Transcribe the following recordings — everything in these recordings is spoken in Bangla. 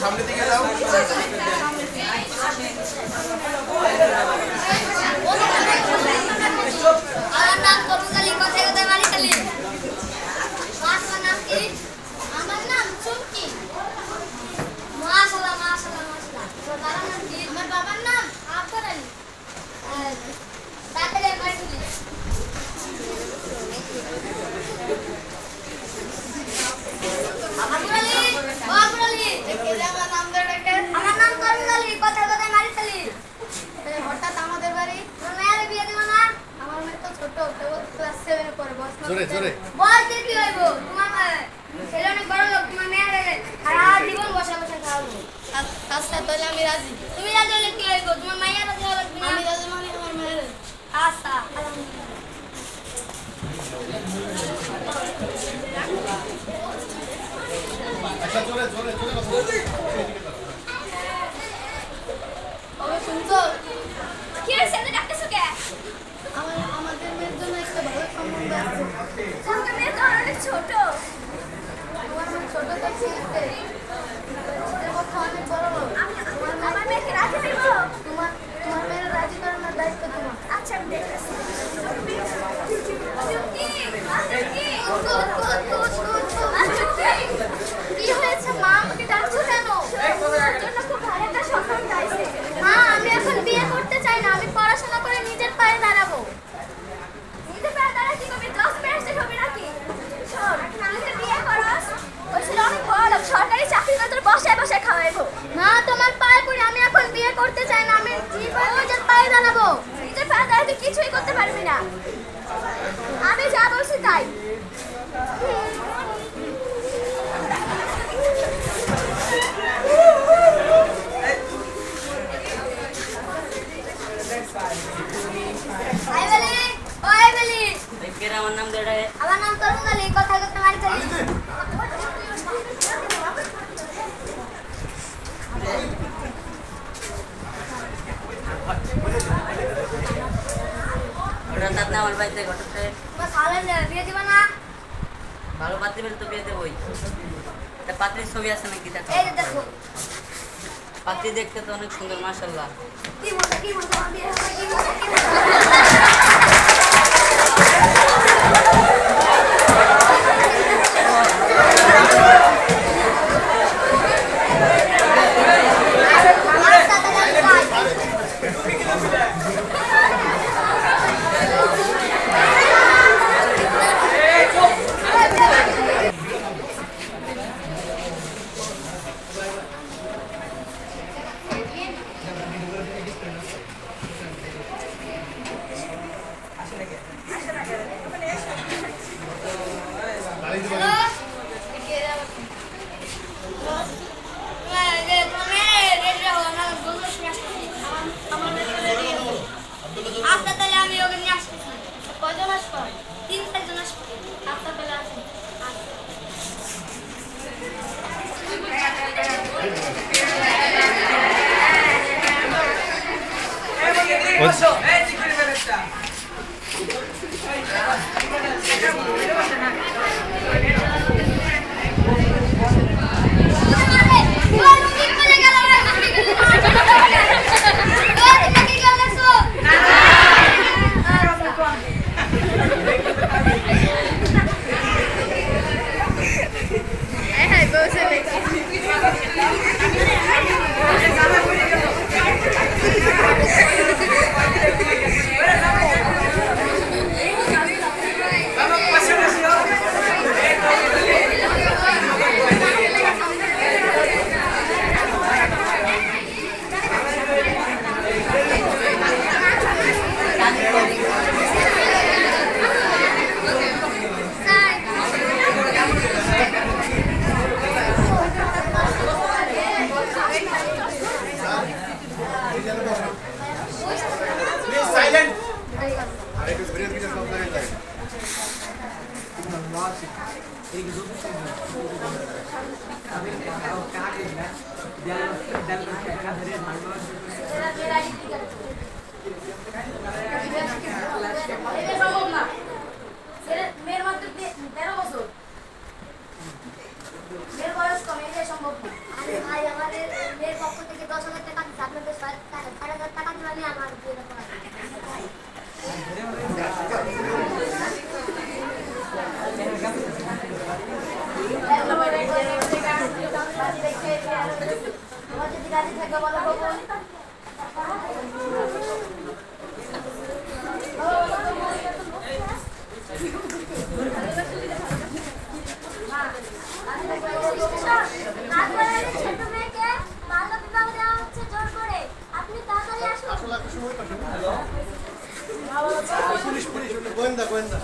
সামনে দিকে যাও। আমার নাম কবুতলি, কোথায় কোথায় বাড়ি খালি? তোমার নাম কি? আমার নাম চুমকি। মাশাআল্লাহ মাশাআল্লাহ মাশাআল্লাহ। তোমার বাবার নাম কি? আমার বাবার নাম আফর আলী। তাড়াতাড়ি বাড়ি চলে। আফর আলী, ও আফর আলী, কে আমার নাম ধরে ডাকে? আমার নাম কবুতলি, কোথায় কোথায় বাড়ি খালি? হঠাৎ আমাদের বাড়ি। তোর মেয়ের বিয়ে দিব না? আমার মেয়ে তো ছোট, ক্লাস 7 এ পড়ে। জোরে জোরে বলতে কি হইব? তোমার ছেলে অনেক বড় লোক, তোমার মেয়ের সারা জীবন বসে বসে খাওয়াবো। আচ্ছা তাহলে আমি রাজি। তুমি রাজি হলে কি হইব? তোমার মাইয়া রাজি হলে তুমি? আমি রাজি মানে আমার মেয়ের। আচ্ছা আচ্ছা জোরে জোরে জোরে কথা বলো। ওকে শুনছো? কি হইছে? এত ডাকতেছো কে? আমাদের মেয়ের জন্য একটা ভালো সম্বন্ধ আছে। তোমার মেয়ে তো অনেক ছোট। আমার মেয়ে ছোট তো ছিলতে। দেখো অনেক বড় লোক। আমার মেয়েকে রাজি হইব? তোমার মেয়ের রাজি করানোর দায়িত্ব তোমার। আচ্ছা আমি দেখতেছি। কি হয়েছে মা? আমাকে ডাকছো কেন? তোমার জন্য খুব ভালো একটা সম্বন্ধ আছে। মা আমি এখন বিয়ে করতে চাই না, আমি পড়াশোনা করে নিজের পায়ে দাঁড়াবো। নিজের পায়ে দাঁড়াতে কি করবি? জজ ম্যাজিস্ট্রেট হবে নাকি? শোন, আমি তো বিয়ে করস, ওই ছেলে অনেক বড় লোক, সরকারি চাকরি করে তোর বসায় বসায় খাওয়াইবো। মা তোমার পায়ে পড়ে আমি এখন বিয়ে করতে চাই না, আমি নিজের পায়ে দাঁড়াবো। নিজের পায়ে দাঁড়াতে কিছুই করতে পারবি না। আমি যা বলছি তাই। আমার নাম দেড়ে। আমার নাম তরুণালী, কোথায় কোথায় বাড়ি চলি? হঠাৎ না আমার বাড়িতে ঘটছে। তোমার খালার বিয়ে দিবা না? ভালো পাত্রী পেলে তো বিয়ে দেবই। একটা পাত্রীর ছবি আছে নাকি দেখো? এই যে দেখো। পাত্রী দেখতে তো অনেক সুন্দর মাশাআল্লাহ। কি মজা আমার বিয়ে হবে, কি মজা কি মজা। আচ্ছা তাহলে আমি ওকে নিয়ে আসতেছি। কয়জন আসবো? 3-4 জন আসবো। আচ্ছা তাহলে আসুন। মেয়ের মধ্যে 13 বছর, মেয়ের বয়স কম, এটা সম্ভব না। ভাই আমাদের মেয়ের পক্ষ থেকে 10,000 টাকা দিচ্ছে, আপনাদের 4,000 টাকা দিলে আমার বিয়ে করা যদি গাড়ি থাকে বলো ছোট মেয়েকে বাল্য বিবাহ দেওয়া হচ্ছে জোর করে। আপনি তাড়াতাড়ি আসুন। পুলিশ পুলিশ গোয়েন্দা গোয়েন্দা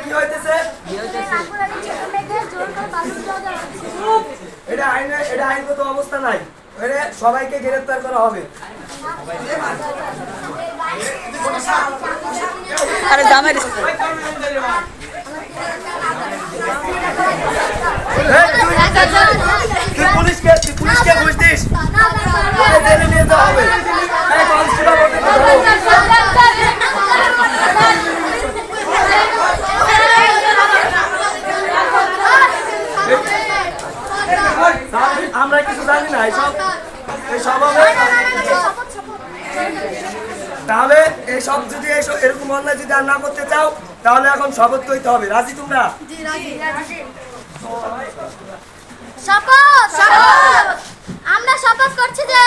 কি হইতেছে? এটা আইনগত অবস্থা নাই, সবাইকে গ্রেফতার করা হবে। আরে জামাই তুই পুলিশকে বুঝতিস জেলে নিয়ে যাওয়া হবে। আমরা কিছু জানি না এইসব তাহলে এইসব যদি এরকম অন্যায় যদি আর না করতে চাও তাহলে এখন শপথ করতে হবে। রাজি তোমরা? শপথ আমরা শপথ করছি যে